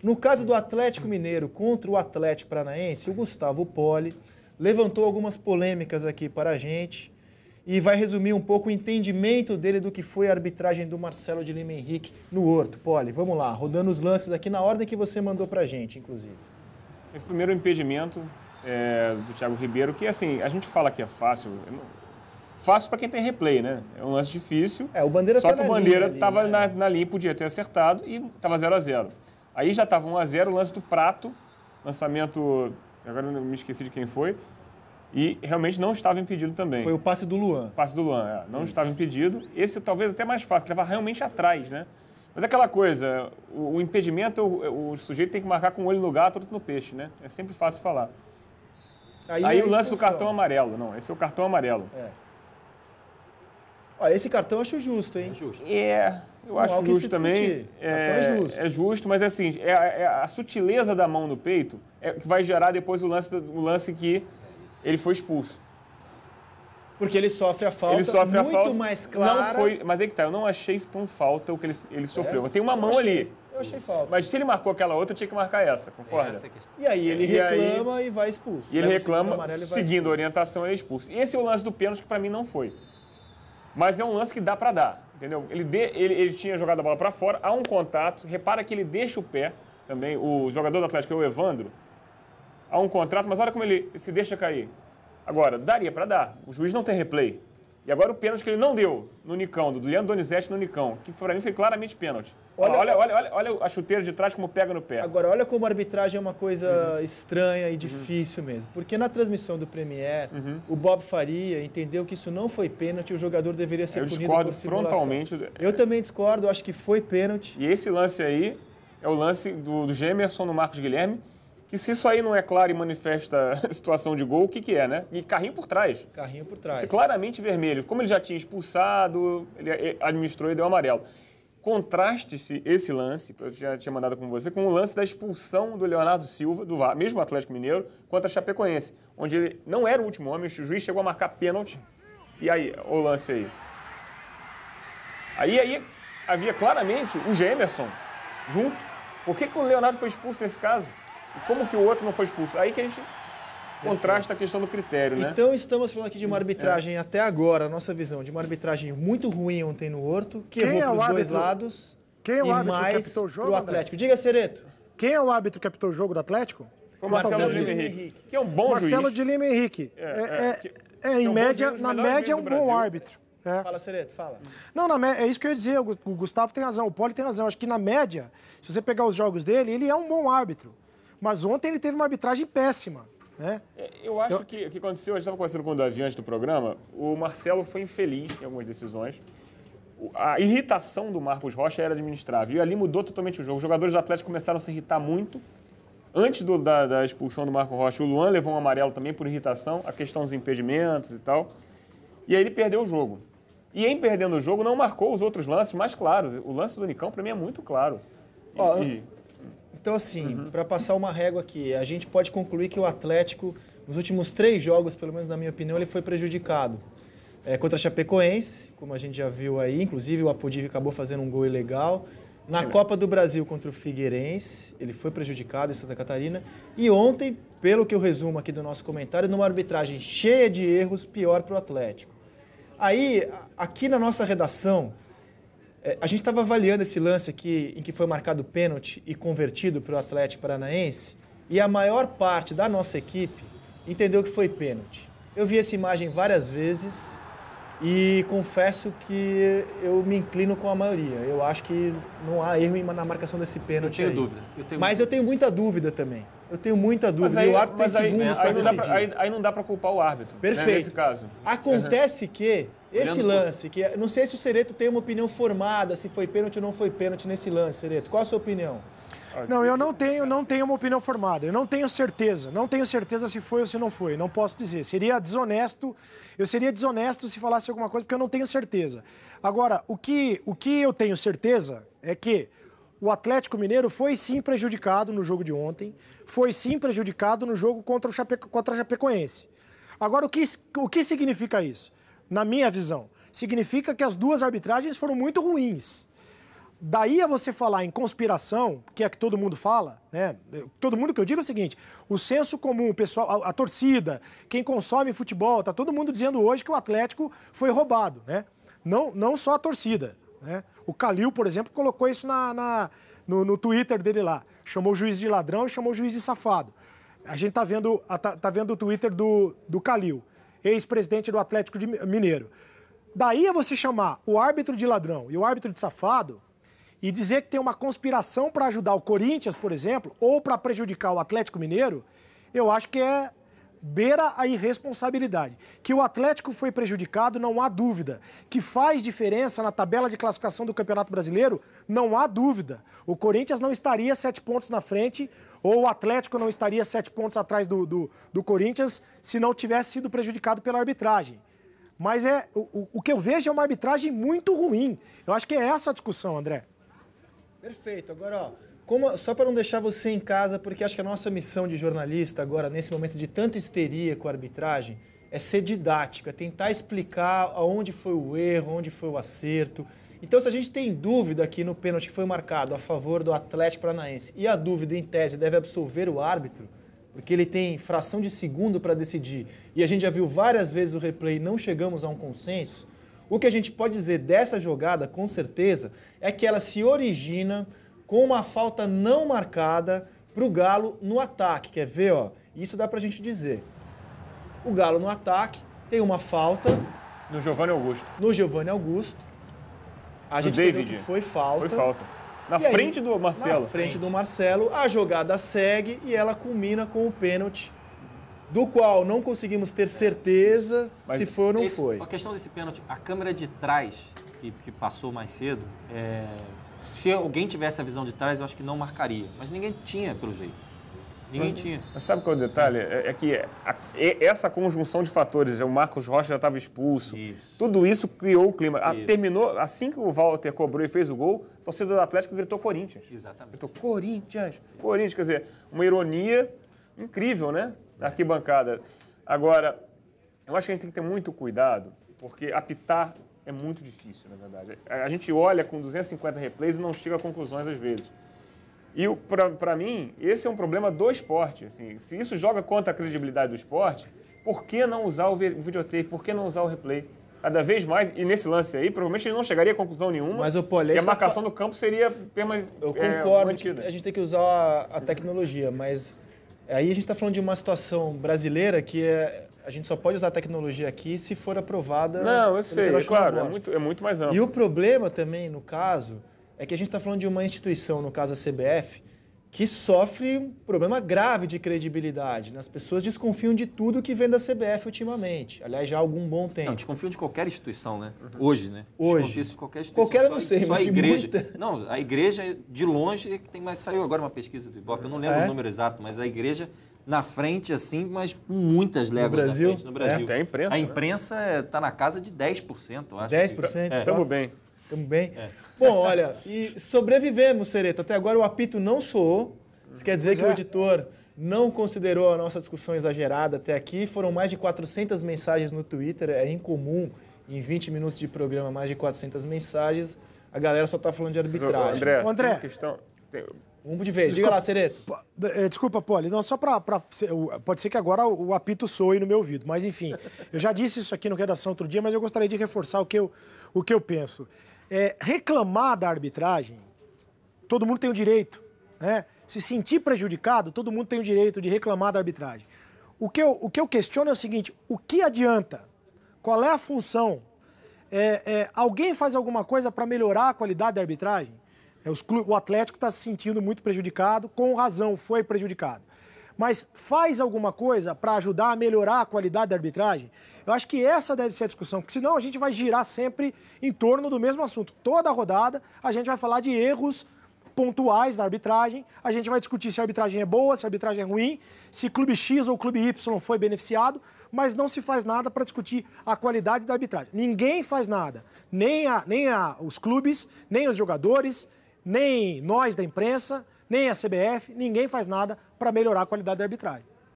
No caso do Atlético Mineiro contra o Atlético Paranaense, o Gustavo Poli levantou algumas polêmicas aqui para a gente e vai resumir um pouco o entendimento dele do que foi a arbitragem do Marcelo de Lima Henrique no Horto. Poli, vamos lá, rodando os lances aqui na ordem que você mandou para a gente, inclusive. Esse primeiro impedimento do Thiago Ribeiro, que assim, a gente fala que é fácil... Fácil para quem tem replay, né? É um lance difícil. O Bandeira só que o Bandeira estava né? na linha, podia ter acertado e estava 0-0. Aí já estava 1-0, o lance do Prato, lançamento, agora eu me esqueci de quem foi, e realmente não estava impedido também. Foi o passe do Luan. Passe do Luan, não estava impedido. Esse talvez até mais fácil, leva realmente atrás, né? Mas aquela coisa, o impedimento, o sujeito tem que marcar com um olho no gato, outro no peixe, né? É sempre fácil falar. Aí o lance do cartão amarelo. Não, esse é o cartão amarelo. Olha, esse cartão eu acho justo, hein? Eu acho justo também. É justo, mas assim, a sutileza da mão no peito que vai gerar depois o lance que ele foi expulso. Porque ele sofre a falta muito mais clara. Mas aí que tá, eu não achei tão falta o que ele sofreu. Tem uma mão ali. Eu achei falta. Mas se ele marcou aquela outra, tinha que marcar essa, concorda? E aí ele reclama e vai expulso. E ele reclama, seguindo a orientação, ele é expulso. E esse é o lance do pênalti que pra mim não foi. Mas é um lance que dá para dar, entendeu? Ele tinha jogado a bola para fora, há um contato, repara que ele deixa o pé também, o jogador do Atlético é o Evandro, há um contrato, mas olha como ele se deixa cair. Agora, daria para dar, o juiz não tem replay. E agora o pênalti que ele não deu no Nicão, do Leandro Donizete no Nicão, que para mim foi claramente pênalti. Olha a chuteira de trás como pega no pé. Agora, olha como a arbitragem é uma coisa estranha e difícil mesmo. Porque na transmissão do Premier, o Bob Faria entendeu que isso não foi pênalti e o jogador deveria ser punido por simulação. Eu discordo frontalmente. Eu também discordo, acho que foi pênalti. E esse lance aí é o lance do Gemerson no Marcos Guilherme, que se isso aí não é claro e manifesta situação de gol, o que é, né? E carrinho por trás. Carrinho por trás. Isso é claramente vermelho. Como ele já tinha expulsado, ele administrou e deu amarelo. Contraste-se esse lance, que eu já tinha mandado com você, com o lance da expulsão do Leonardo Silva, do mesmo Atlético Mineiro, contra a Chapecoense, onde ele não era o último homem, o juiz chegou a marcar pênalti. E aí, o lance aí. Aí havia claramente o Gemerson junto. Por que o Leonardo foi expulso nesse caso? E como que o outro não foi expulso? Aí que a gente contrasta a questão do critério, né? Então estamos falando aqui de uma arbitragem, até agora, a nossa visão, de uma arbitragem muito ruim ontem no Horto, que errou para os dois lados. Quem é o árbitro mais que apitou o jogo, pro Atlético. Diga, Cereto. Quem é o árbitro que apitou o jogo do Atlético? Foi o Marcelo de Lima Henrique, que é um bom juiz. Marcelo de Lima Henrique. Em média, na média é um bom árbitro. Fala, Cereto, fala. Não, é isso que eu ia dizer. O Gustavo tem razão, o Poli tem razão. Acho que na média, se você pegar os jogos dele, ele é um bom árbitro. Mas ontem ele teve uma arbitragem péssima, né? Eu acho que o que aconteceu, a gente estava conversando com o Davi antes do programa, o Marcelo foi infeliz em algumas decisões. A irritação do Marcos Rocha era administrável. E ali mudou totalmente o jogo. Os jogadores do Atlético começaram a se irritar muito. Antes da expulsão do Marcos Rocha, o Luan levou um amarelo também por irritação, a questão dos impedimentos e tal. E aí ele perdeu o jogo. E em perdendo o jogo, não marcou os outros lances mais claros. O lance do Nicão, para mim, é muito claro. Então, assim, para passar uma régua aqui, a gente pode concluir que o Atlético, nos últimos 3 jogos, pelo menos na minha opinião, ele foi prejudicado. Contra a Chapecoense, como a gente já viu aí, inclusive o Apodi acabou fazendo um gol ilegal. Na Copa do Brasil contra o Figueirense, ele foi prejudicado em Santa Catarina. E ontem, pelo que eu resumo aqui do nosso comentário, numa arbitragem cheia de erros, pior para o Atlético. Aí, aqui na nossa redação, a gente estava avaliando esse lance aqui em que foi marcado pênalti e convertido para o Atlético Paranaense, e a maior parte da nossa equipe entendeu que foi pênalti. Eu vi essa imagem várias vezes e confesso que eu me inclino com a maioria. Eu acho que não há erro na marcação desse pênalti. Eu tenho dúvida. Mas eu tenho muita dúvida também. Eu tenho muita dúvida. E o árbitro tem segundos para decidir. Aí não dá para culpar o árbitro. Perfeito. Né, nesse caso. Acontece que esse lance, que não sei se o Cereto tem uma opinião formada, se foi pênalti ou não foi pênalti nesse lance, Cereto. Qual a sua opinião? Não, eu não tenho uma opinião formada. Eu não tenho certeza. Não tenho certeza se foi ou se não foi. Não posso dizer. Seria desonesto. Eu seria desonesto se falasse alguma coisa, porque eu não tenho certeza. Agora, o que eu tenho certeza é que o Atlético Mineiro foi sim prejudicado no jogo de ontem, foi sim prejudicado no jogo contra a Chapecoense. Agora, o que significa isso? Na minha visão, significa que as duas arbitragens foram muito ruins. daí a você falar em conspiração, que é que todo mundo fala, né? Todo mundo que eu digo é o seguinte, o senso comum, o pessoal, a torcida, quem consome futebol, tá todo mundo dizendo hoje que o Atlético foi roubado, né? Não só a torcida, né? O Calil, por exemplo, colocou isso no Twitter dele lá. Chamou o juiz de ladrão e chamou o juiz de safado. A gente tá vendo o Twitter do Calil, ex-presidente do Atlético Mineiro. Daí é você chamar o árbitro de ladrão e o árbitro de safado e dizer que tem uma conspiração para ajudar o Corinthians, por exemplo, ou para prejudicar o Atlético Mineiro, eu acho que beira a irresponsabilidade. Que o Atlético foi prejudicado, não há dúvida. Que faz diferença na tabela de classificação do Campeonato Brasileiro, não há dúvida. O Corinthians não estaria 7 pontos na frente, ou o Atlético não estaria 7 pontos atrás do Corinthians se não tivesse sido prejudicado pela arbitragem. Mas o que eu vejo é uma arbitragem muito ruim. Eu acho que é essa a discussão, André. Perfeito. Agora, ó, só para não deixar você em casa, porque acho que a nossa missão de jornalista agora, nesse momento de tanta histeria com a arbitragem, é ser didático, é tentar explicar aonde foi o erro, onde foi o acerto. Então, se a gente tem dúvida aqui no pênalti que foi marcado a favor do Atlético Paranaense e a dúvida, em tese, deve absolver o árbitro, porque ele tem fração de segundo para decidir, e a gente já viu várias vezes o replay e não chegamos a um consenso, o que a gente pode dizer dessa jogada, com certeza, é que ela se origina com uma falta não marcada para o Galo no ataque. Quer ver, ó? Isso dá para a gente dizer. O Galo no ataque tem uma falta... No Giovanni Augusto. No Giovanni Augusto. A gente entendeu que foi falta. Foi falta. Na frente do Marcelo. Na frente do Marcelo, a jogada segue e ela culmina com o pênalti, do qual não conseguimos ter certeza se foi ou não foi. A questão desse pênalti, a câmera de trás, que passou mais cedo, se alguém tivesse a visão de trás, eu acho que não marcaria. Mas ninguém tinha, pelo jeito. Ninguém tinha. Mas sabe qual é o detalhe? É que essa conjunção de fatores, o Marcos Rocha já estava expulso, tudo isso criou o clima. Terminou, assim que o Walter cobrou e fez o gol, o torcedor do Atlético gritou Corinthians. Exatamente. Gritou Corinthians, Corinthians. Quer dizer, uma ironia incrível, né? Na arquibancada. Agora, eu acho que a gente tem que ter muito cuidado, porque apitar é muito difícil, na verdade. A gente olha com 250 replays e não chega a conclusões às vezes. E, para mim, esse é um problema do esporte. Assim, se isso joga contra a credibilidade do esporte, por que não usar o videotape? Por que não usar o replay? Cada vez mais, e nesse lance aí, provavelmente ele não chegaria a conclusão nenhuma. Mas o Poli, e a marcação do campo seria eu concordo que a gente tem que usar a tecnologia, mas aí a gente está falando de uma situação brasileira que a gente só pode usar a tecnologia aqui se for aprovada. Não, eu sei, é claro, é muito mais amplo. E o problema também, no caso, é que a gente está falando de uma instituição, no caso a CBF, que sofre um problema grave de credibilidade. As pessoas desconfiam de tudo que vem da CBF ultimamente. Aliás, já há algum bom tempo. Não, desconfiam de qualquer instituição, né? Hoje, né? Hoje. Desconfiam de qualquer instituição. Qualquer eu não sei, só mas a igreja. de muita... Não, a igreja, de longe, que tem mais... Saiu agora uma pesquisa do Ibope, eu não lembro o número exato, mas a igreja na frente, assim, mas com muitas léguas na frente no Brasil. Até a imprensa. A imprensa está na casa de 10%, eu acho. 10%? Estamos bem. Estamos bem. Bom, olha, e sobrevivemos, Cereto. Até agora o apito não soou. Isso quer dizer que o editor não considerou a nossa discussão exagerada até aqui. Foram mais de 400 mensagens no Twitter. É incomum, em 20 minutos de programa, mais de 400 mensagens. A galera só está falando de arbitragem. André, tem uma questão... Vamos de vez. Diga lá, Cereto. Desculpa, Poli. Não, só para... Pode ser que agora o apito soe no meu ouvido. Mas, enfim, eu já disse isso aqui no Redação outro dia, mas eu gostaria de reforçar o que eu penso. Reclamar da arbitragem, todo mundo tem o direito, né? Se sentir prejudicado, todo mundo tem o direito de reclamar da arbitragem. O que eu questiono é o seguinte, o que adianta? Qual é a função? Alguém faz alguma coisa para melhorar a qualidade da arbitragem? O Atlético está se sentindo muito prejudicado, com razão foi prejudicado. Mas faz alguma coisa para ajudar a melhorar a qualidade da arbitragem? Eu acho que essa deve ser a discussão, porque senão a gente vai girar sempre em torno do mesmo assunto. Toda rodada a gente vai falar de erros pontuais da arbitragem, a gente vai discutir se a arbitragem é boa, se a arbitragem é ruim, se clube X ou clube Y foi beneficiado, mas não se faz nada para discutir a qualidade da arbitragem. Ninguém faz nada, nem os clubes, nem os jogadores, nem nós da imprensa, nem a CBF, ninguém faz nada para melhorar a qualidade da arbitragem.